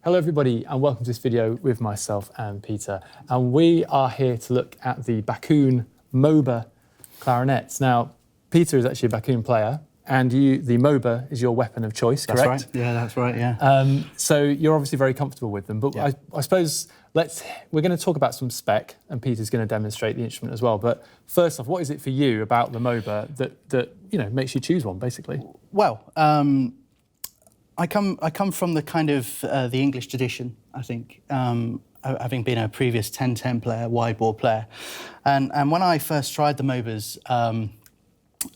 Hello everybody and welcome to this video with myself and Peter. And we are here to look at the Backun MoBa Clarinets. Now, Peter is actually a Backun player and the MoBa is your weapon of choice, correct? That's right, yeah, that's right, yeah. So you're obviously very comfortable with them, but yeah. I suppose we're going to talk about some spec and Peter's going to demonstrate the instrument as well. But first off, what is it for you about the MoBa that makes you choose one, basically? Well, I come from the kind of the English tradition, I think, having been a previous 10-10 player, wide bore player. And when I first tried the MoBas,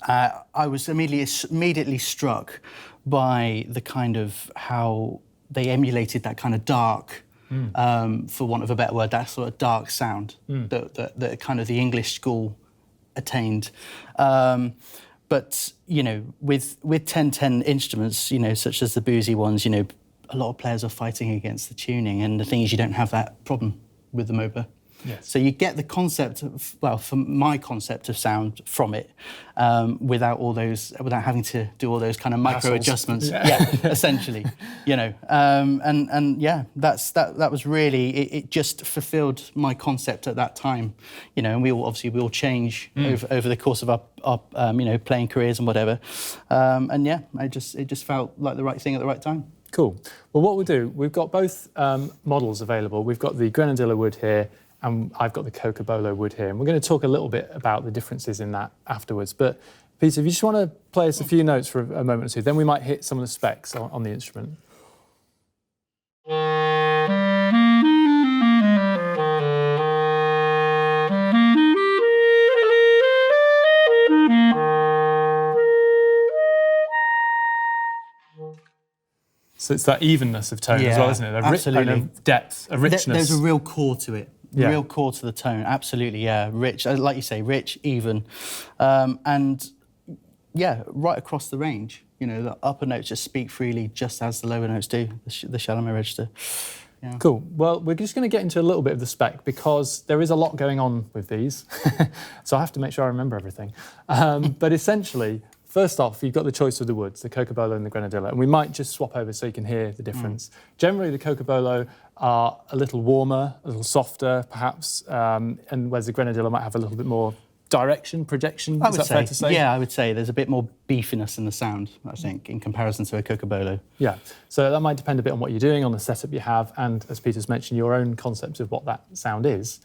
I was immediately struck by the kind of how they emulated that kind of dark, for want of a better word, that sort of dark sound that kind of the English school attained. But, with 10-10 instruments, such as the boozy ones, a lot of players are fighting against the tuning. And the thing is, you don't have that problem with the MoBa. Yes. So you get the concept of, from my concept of sound from it, without having to do all those kind of micro adjustments. Yeah, essentially, and yeah, that was really, it just fulfilled my concept at that time, and we all change over the course of our playing careers and whatever, and yeah, it just felt like the right thing at the right time. Cool. Well, what we'll do, we've got both models available. We've got the Grenadilla wood here, and I've got the Cocobolo wood here. And we're going to talk a little bit about the differences in that afterwards. But Peter, if you just want to play us a few notes for a moment or two, then we might hit some of the specs on the instrument. So it's that evenness of tone as well, isn't it? Absolutely. And a depth, a richness. There's a real core to it. Yeah. Real core to the tone, absolutely, yeah. Rich, like you say, rich, even. And yeah, right across the range. The upper notes just speak freely, just as the lower notes do, the shallow register. Yeah. Cool. Well, we're just going to get into a little bit of the spec because there is a lot going on with these. So I have to make sure I remember everything. But essentially, first off, you've got the choice of the woods, the Cocobolo and the Grenadilla, and we might just swap over so you can hear the difference. Generally, the Cocobolo are a little warmer, a little softer, perhaps, and whereas the Grenadilla might have a little bit more direction, projection. Is that fair to say? Yeah, I would say there's a bit more beefiness in the sound, I think, in comparison to a Cocobolo. Yeah, so that might depend a bit on what you're doing, on the setup you have, and as Peter's mentioned, your own concept of what that sound is.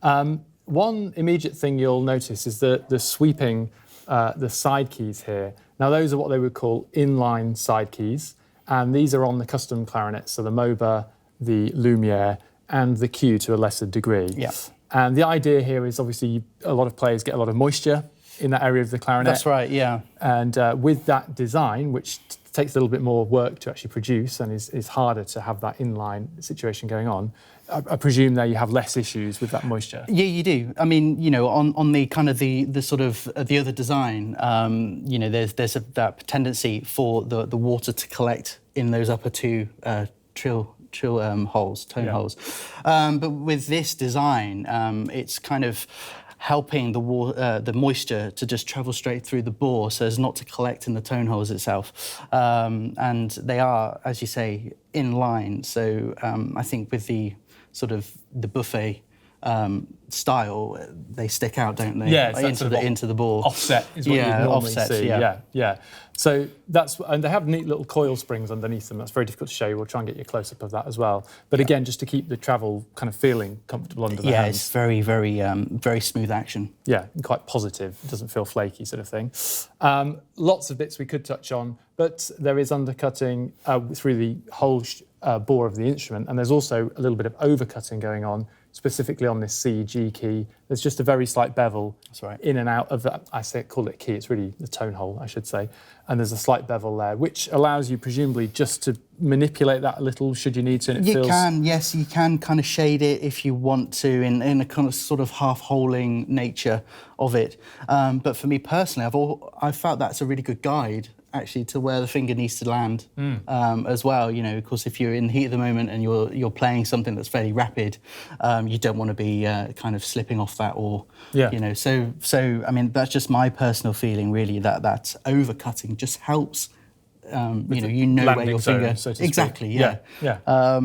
One immediate thing you'll notice is the sweeping, the side keys here. Now, those are what they would call inline side keys, and these are on the custom clarinets, so the MoBa, the Lumiere, and the Q to a lesser degree. Yeah. And the idea here is obviously a lot of players get a lot of moisture in that area of the clarinet. That's right, yeah. And with that design, which takes a little bit more work to actually produce and is harder to have that inline situation going on, I presume there you have less issues with that moisture. Yeah, you do. I mean, on the kind of the sort of the other design, there's that tendency for the water to collect in those upper two tone holes. But with this design, it's kind of helping the moisture to just travel straight through the bore so as not to collect in the tone holes itself. And they are, as you say, in line. So I think with the sort of the buffet style, they stick out, don't they? Yeah, into the bore. Offset is what you normally see. Yeah. So and they have neat little coil springs underneath them. That's very difficult to show you. We'll try and get you a close-up of that as well. But again, just to keep the travel kind of feeling comfortable under the hands. Yeah, it's very, very, very smooth action. Yeah, and quite positive. It doesn't feel flaky sort of thing. Lots of bits we could touch on, but there is undercutting through the whole bore of the instrument, and there's also a little bit of overcutting going on, specifically on this C, G key. There's just a very slight bevel in and out of that. Call it a key, it's really the tone hole, I should say. And there's a slight bevel there, which allows you presumably just to manipulate that a little should you need to. And you can kind of shade it if you want to in a kind of sort of half-holing nature of it. But for me personally, I've felt that's a really good guide actually to where the finger needs to land as well. Of course, if you're in the heat of the moment and you're playing something that's fairly rapid, you don't want to be kind of slipping off that or, So, I mean, that's just my personal feeling, really, that overcutting just helps, where your finger... So to exactly, speak. Yeah.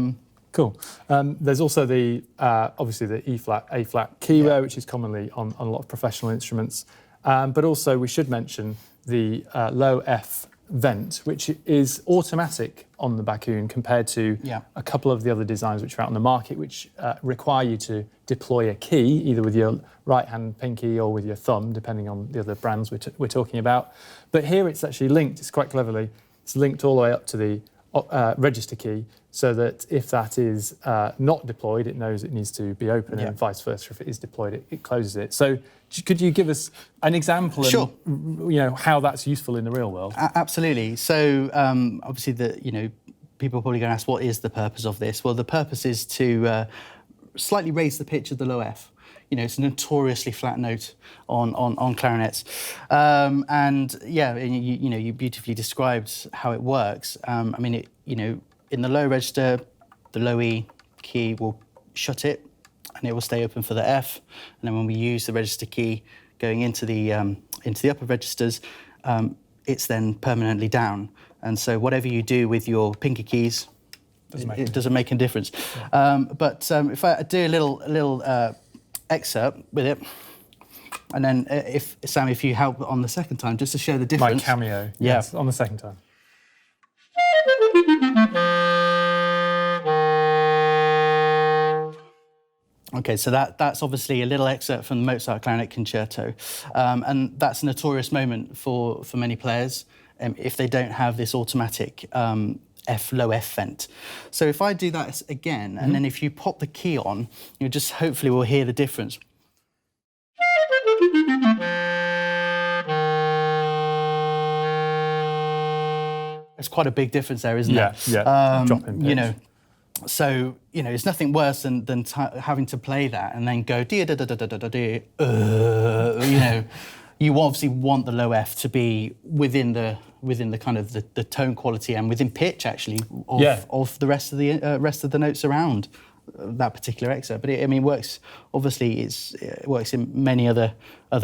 Cool. There's also the obviously the E flat, A flat keyware, which is commonly on a lot of professional instruments. But also we should mention the low F vent, which is automatic on the Backun compared to a couple of the other designs which are out on the market, which require you to deploy a key either with your right hand pinky or with your thumb, depending on the other brands we're talking about. But here it's actually linked, it's quite cleverly, it's linked all the way up to the register key, so that if that is not deployed, it knows it needs to be open, and vice versa. If it is deployed, it closes it. So could you give us an example Sure. and how that's useful in the real world? Absolutely. So obviously, people are probably going to ask, what is the purpose of this? Well, the purpose is to slightly raise the pitch of the low F. It's a notoriously flat note on clarinets, and you beautifully described how it works. In the low register, the low E key will shut it, and it will stay open for the F. And then when we use the register key going into the upper registers, it's then permanently down. And so whatever you do with your pinky keys, it doesn't make a difference. Yeah. But if I do a little excerpt with it, and then if Sam, if you help on the second time, just to show the difference. My cameo, yes, on the second time. Okay, so that's obviously a little excerpt from the Mozart Clarinet Concerto, and that's a notorious moment for many players if they don't have this automatic low F vent. So if I do that again, and then if you pop the key on, you just hopefully will hear the difference. There's quite a big difference there, isn't there? Yeah, drop in pitch. So, it's nothing worse than having to play that and then go, you obviously want the low F to be within the kind of the tone quality and within pitch, actually, of the rest of the notes around that particular excerpt. But it works, obviously, it works in many other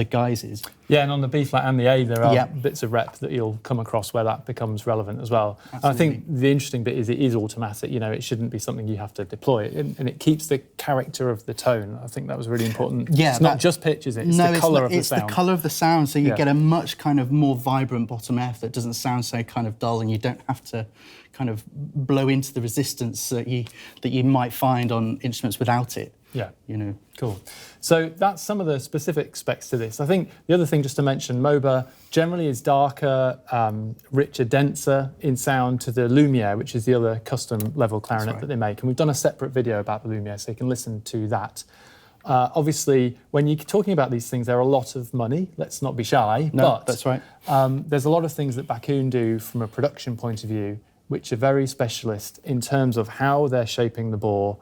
guises. Yeah, and on the B flat and the A, there are bits of rep that you'll come across where that becomes relevant as well. Absolutely. And I think the interesting bit is it is automatic. It shouldn't be something you have to deploy, and it keeps the character of the tone. I think that was really important. Yeah, it's not just pitch, is it? It's the colour of the sound. It's the colour of the sound, so you get a much kind of more vibrant bottom F that doesn't sound so kind of dull, and you don't have to kind of blow into the resistance that you might find on instruments without it. Yeah, cool. So that's some of the specific specs to this. I think the other thing just to mention, MoBa generally is darker, richer, denser in sound to the Lumiere, which is the other custom level clarinet that they make. And we've done a separate video about the Lumiere, so you can listen to that. Obviously, when you're talking about these things, they're a lot of money. Let's not be shy. No, but that's right. There's a lot of things that Backun do from a production point of view, which are very specialist in terms of how they're shaping the bore,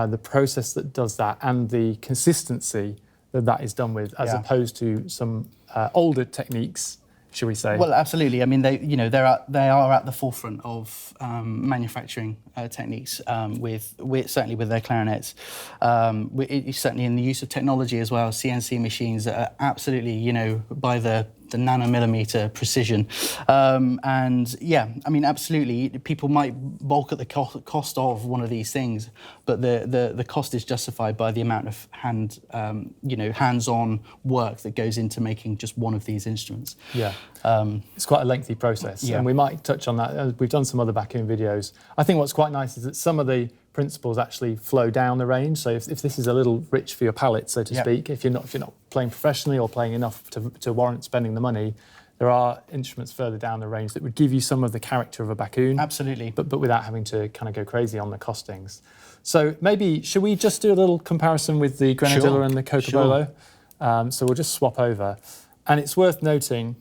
the process that does that, and the consistency that is done with, as opposed to some older techniques, shall we say? Well, absolutely. They are at the forefront of manufacturing techniques certainly with their clarinets. Certainly in the use of technology as well. CNC machines that are absolutely by the nanomillimeter precision, absolutely, people might balk at the cost of one of these things, but the cost is justified by the amount of hands-on work that goes into making just one of these instruments. It's quite a lengthy process, and we might touch on that. We've done some other Backun videos. I think what's quite nice is that some of the principles actually flow down the range. So if this is a little rich for your palate, so to speak, if you're not playing professionally or playing enough to warrant spending the money, there are instruments further down the range that would give you some of the character of a Backun. Absolutely. But without having to kind of go crazy on the costings. So maybe, should we just do a little comparison with the Grenadilla and the Cocobolo? So we'll just swap over. And it's worth noting,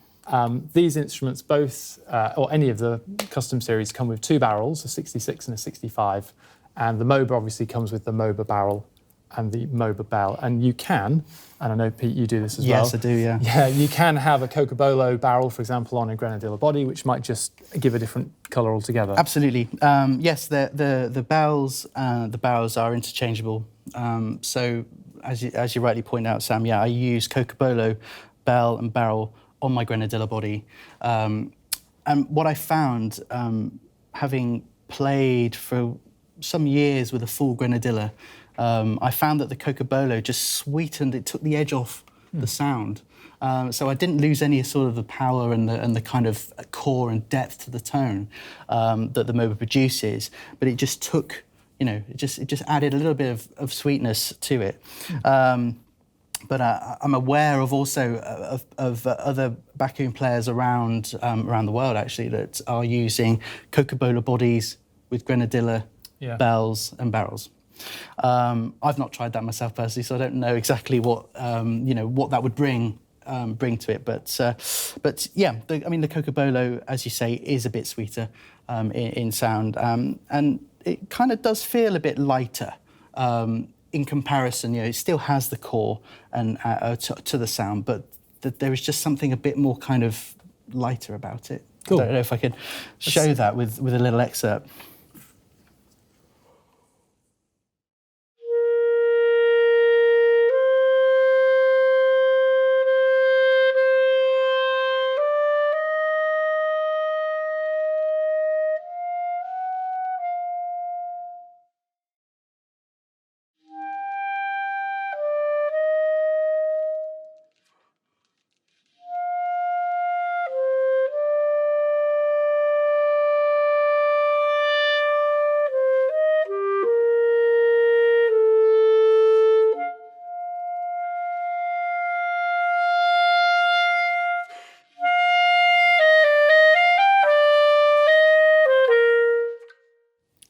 these instruments both, or any of the custom series, come with two barrels, a 66 and a 65. And the MoBa obviously comes with the MoBa barrel and the MoBa bell. And you can, and I know, Pete, you do this as well. Yes, I do, yeah. Yeah, you can have a Cocobolo barrel, for example, on a Grenadilla body, which might just give a different colour altogether. Absolutely. Yes, the barrels are interchangeable. So as you rightly point out, Sam, I use Cocobolo bell and barrel on my Grenadilla body. And what I found, having played for some years with a full Grenadilla, I found that the Cocobolo just sweetened, it took the edge off the sound. So I didn't lose any sort of the power and the kind of core and depth to the tone that the MoBa produces, but it just took, you know, it just added a little bit of sweetness to it. But I'm aware of also of other Backun players around the world actually that are using Cocobolo bodies with Grenadilla bells and barrels. I've not tried that myself personally, so I don't know exactly what you know, what that would bring to it. But yeah, I mean the Cocobolo, as you say, is a bit sweeter in sound, and it kind of does feel a bit lighter. In comparison, you know, it still has the core and to the sound, but there is just something a bit more kind of lighter about it. Cool. I don't know if I could show that with a little excerpt.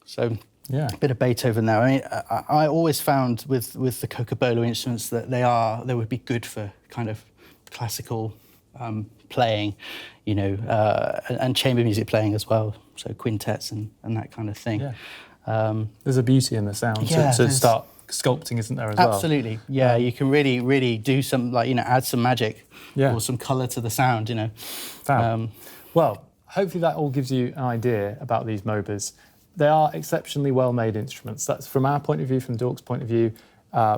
So yeah, a bit of Beethoven there. I mean, I always found with the Cocobolo instruments that they would be good for kind of classical playing, you know, and chamber music playing as well. So quintets and that kind of thing. Yeah. There's a beauty in the sound to start sculpting, isn't there, as well? Absolutely. Yeah, you can really do some, like, you know, add some magic or some colour to the sound, you know. Well, hopefully that all gives you an idea about these MoBas. They are exceptionally well-made instruments. That's from our point of view, from Dork's point of view,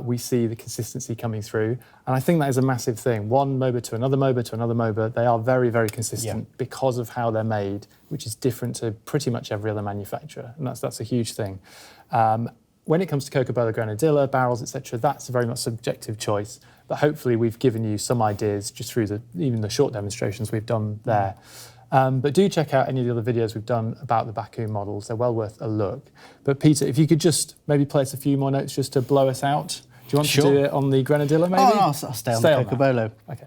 we see the consistency coming through. And I think that is a massive thing. One MoBa to another MoBa to another MoBa, they are very, very consistent because of how they're made, which is different to pretty much every other manufacturer. And that's a huge thing. When it comes to Cocobolo, Grenadilla, barrels, etc., that's a very much subjective choice. But hopefully we've given you some ideas just through even the short demonstrations we've done there. But do check out any of the other videos we've done about the Backun models. They're well worth a look. But Peter, if you could just maybe play us a few more notes just to blow us out. Do you want to do it on the Grenadilla maybe? Oh, no, I'll stay on the Cocobolo. Okay.